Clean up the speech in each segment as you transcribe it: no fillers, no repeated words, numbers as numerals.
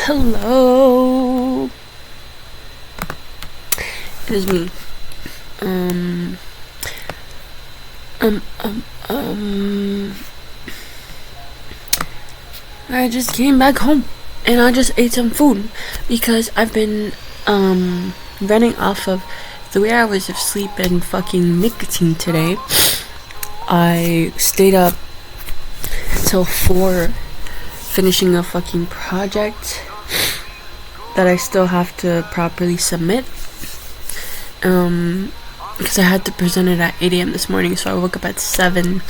Hello. It is me. I just came back home and I just ate some food because I've been running off of 3 hours of sleep and fucking nicotine today. I stayed up till 4 finishing a fucking project that I still have to properly submit. Because I had to present it at 8 a.m. this morning, so I woke up at 7.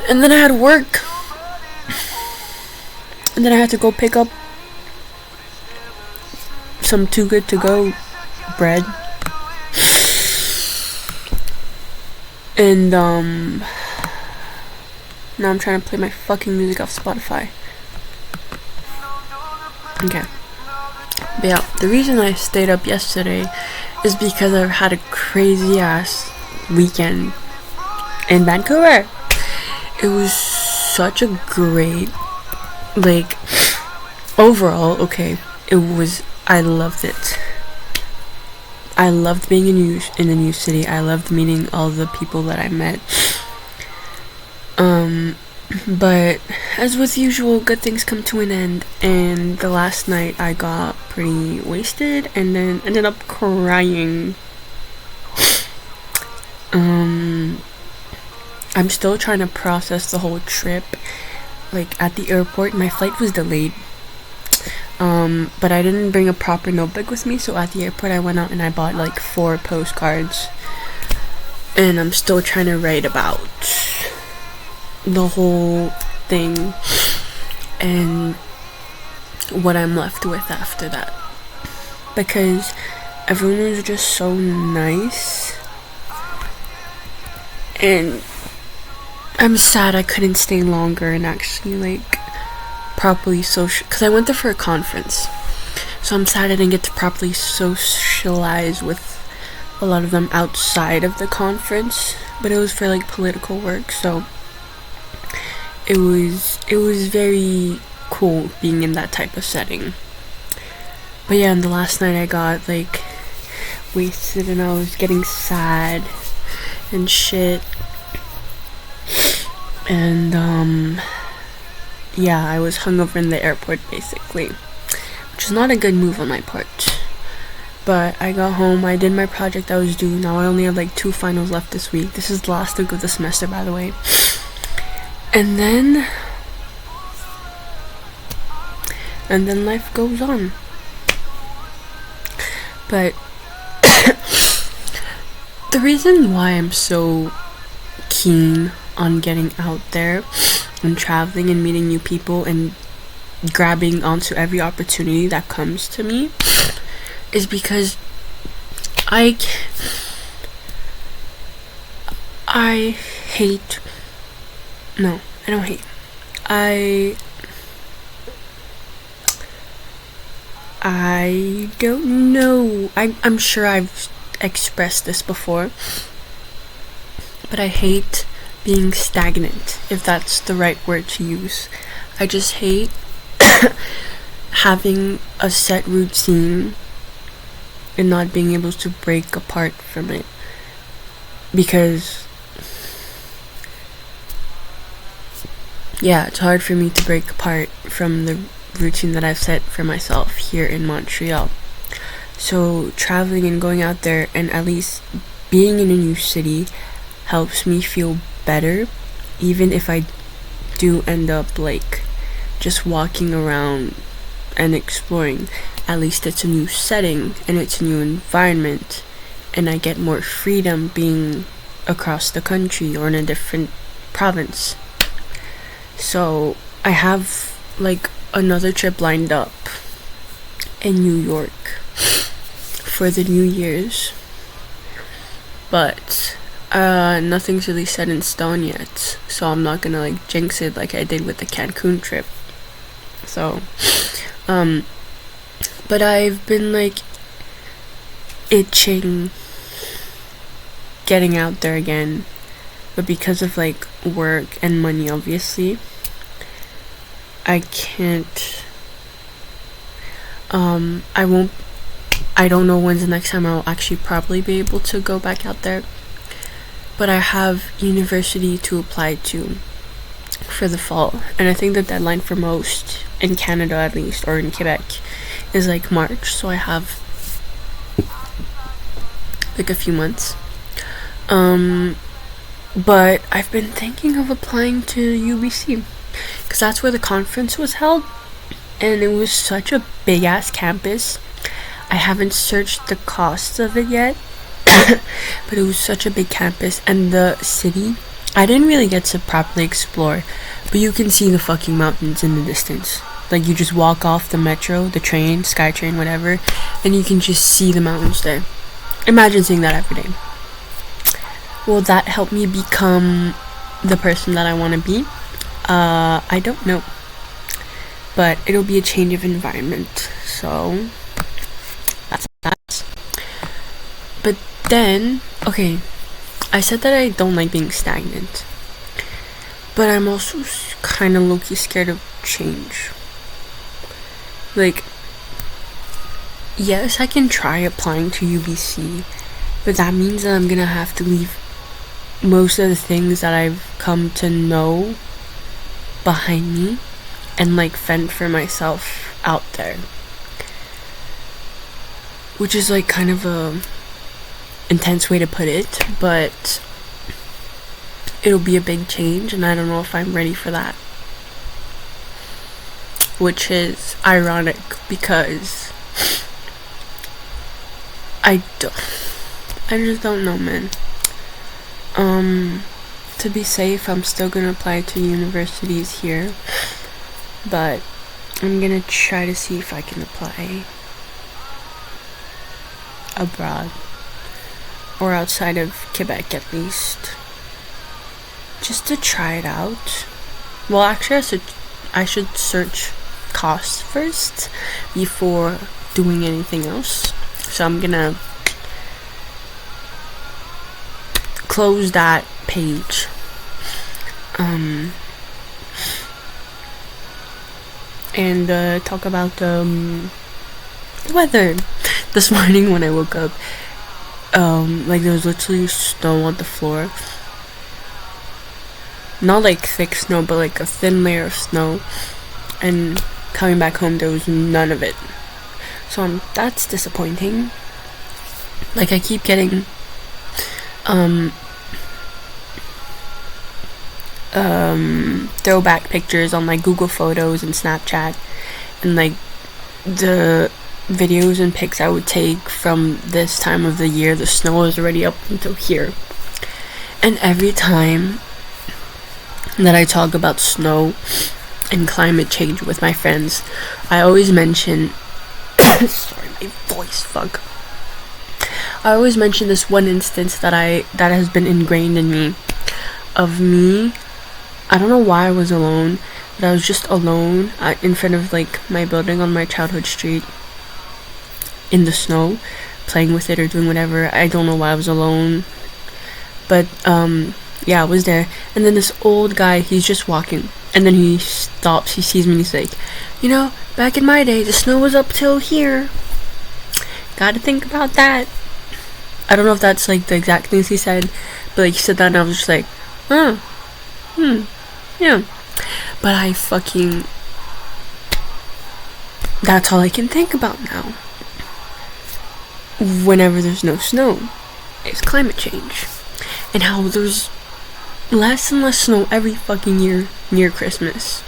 And then I had work. And then I had to go pick up some Too Good To Go bread. And now I'm trying to play my fucking music off Spotify. Okay. But yeah, the reason I stayed up yesterday is because I've had a crazy ass weekend in Vancouver. It was such a great, overall, okay, I loved it. I loved being in a new city. I loved meeting all the people that I met. But as with usual, good things come to an end, and the last night I got pretty wasted and then ended up crying. I'm still trying to process the whole trip. At the airport, my flight was delayed. But I didn't bring a proper notebook with me, so at the airport I went out and I bought 4 postcards. And I'm still trying to write about the whole thing and what I'm left with after that, because everyone was just so nice, and I'm sad I couldn't stay longer and actually properly social, because I went there for a conference, so I'm sad I didn't get to properly socialize with a lot of them outside of the conference, but it was for political work, so it was very cool being in that type of setting. But yeah, and the last night I got wasted and I was getting sad and shit. And yeah, I was hungover in the airport basically, which is not a good move on my part. But I got home, I did my project I was due. Now I only have 2 finals left this week. This is the last week of the semester, by the way. And then life goes on. But the reason why I'm so keen on getting out there and traveling and meeting new people and grabbing onto every opportunity that comes to me is because I hate. No, I don't hate. I don't know. I'm sure I've expressed this before, but I hate being stagnant, if that's the right word to use. I just hate having a set routine and not being able to break apart from it, because yeah, it's hard for me to break apart from the routine that I've set for myself here in Montreal. So traveling and going out there and at least being in a new city helps me feel better, even if I do end up just walking around and exploring. At least it's a new setting and it's a new environment, and I get more freedom being across the country or in a different province. So I have another trip lined up in New York for the New Year's, but nothing's really set in stone yet, so I'm not gonna jinx it like I did with the Cancun trip. So but I've been itching getting out there again, but because of work and money, obviously, I can't. I don't know when's the next time I'll actually probably be able to go back out there. But I have university to apply to for the fall. And I think the deadline for most, in Canada at least, or in Quebec, is like March. So I have like a few months. But I've been thinking of applying to UBC. Because that's where the conference was held. And it was such a big ass campus. I haven't searched the cost of it yet. But it was such a big campus. And the city, I didn't really get to properly explore. But you can see the fucking mountains in the distance. Like, you just walk off the metro, the train, SkyTrain, whatever, and you can just see the mountains there. Imagine seeing that every day. Will that help me become the person that I want to be? I don't know. But it'll be a change of environment. So, that's that. But then, okay, I said that I don't like being stagnant. But I'm also kind of low-key scared of change. Like, yes, I can try applying to UBC, but that means that I'm gonna have to leave most of the things that I've come to know behind me and like fend for myself out there. Which is like kind of a intense way to put it, but it'll be a big change and I don't know if I'm ready for that. Which is ironic because I just don't know, man. To be safe, I'm still gonna apply to universities here, but I'm gonna try to see if I can apply abroad or outside of Quebec at least, just to try it out. Well, actually, I should search costs first before doing anything else. So I'm gonna close that page. And talk about the weather. This morning when I woke up, like there was literally snow on the floor. Not like thick snow, but like a thin layer of snow. And coming back home, there was none of it. So that's disappointing. Like, I keep getting throwback pictures on like Google Photos and Snapchat, and like the videos and pics I would take from this time of the year, the snow is already up until here. And every time that I talk about snow and climate change with my friends, I always mention sorry, my voice, fuck. I always mention this one instance that has been ingrained in me, of me, I don't know why I was alone, but I was just alone in front of like my building on my childhood street in the snow, playing with it or doing whatever. I don't know why I was alone, but yeah, I was there. And then this old guy, he's just walking, and then he stops, he sees me, and he's like, you know, back in my day, the snow was up till here. Gotta think about that. I don't know if that's like the exact things he said, but like he said that and I was just like, yeah. But that's all I can think about now. Whenever there's no snow, it's climate change. And how there's less and less snow every fucking year near Christmas.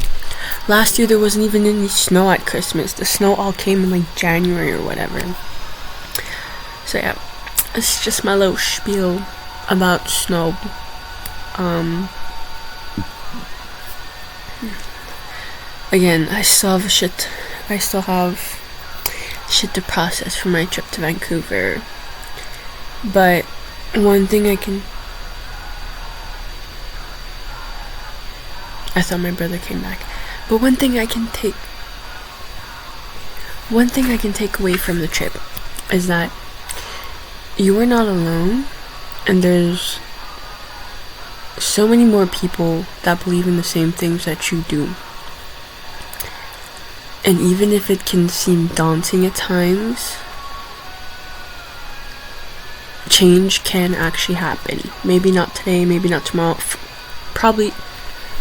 Last year there wasn't even any snow at Christmas. The snow all came in like January or whatever. So yeah, it's just my little spiel about snow. Again, I still have shit to process from my trip to Vancouver. But one thing I thought my brother came back. But one thing I can take away from the trip is that you are not alone, and there's so many more people that believe in the same things that you do. And even if it can seem daunting at times, change can actually happen. Maybe not today, maybe not tomorrow, probably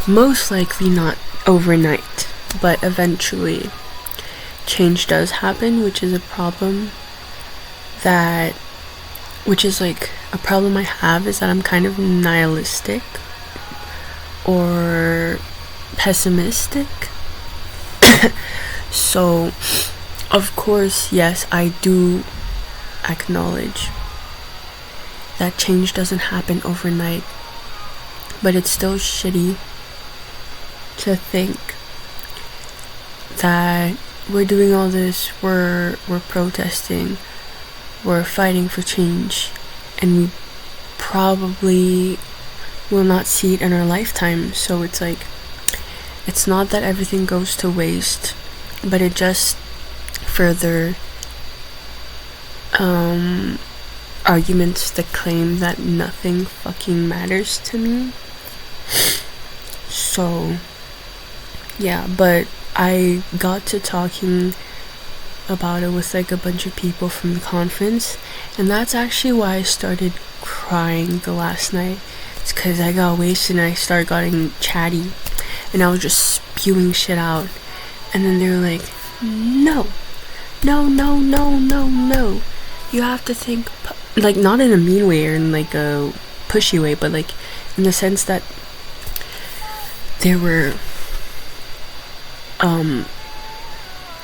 most likely not overnight, but eventually change does happen, which is a problem I have, is that I'm kind of nihilistic or pessimistic. So of course, yes, I do acknowledge that change doesn't happen overnight, but it's still shitty to think that we're doing all this, we're protesting, we're fighting for change, and we probably will not see it in our lifetime. So it's like, it's not that everything goes to waste, but it just further arguments that claim that nothing fucking matters to me. So yeah, but I got to talking about it with like a bunch of people from the conference, and that's actually why I started crying the last night. It's because I got wasted and I started getting chatty, and I was just spewing shit out, and then they were like, no, you have to think like, not in a mean way or in like a pushy way, but like in the sense that they were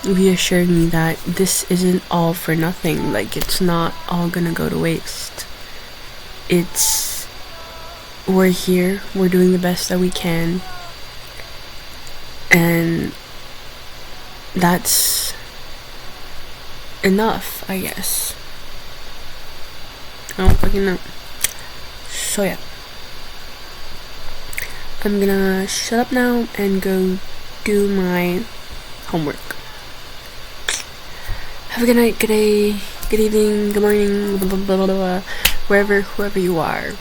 reassured me that this isn't all for nothing. Like, it's not all gonna go to waste. We're here, we're doing the best that we can, and that's enough, I guess. I don't fucking know. So yeah, I'm gonna shut up now and go do my homework. Have a good night, good day, good evening, good morning, blah, blah, blah, blah, blah, whoever you are.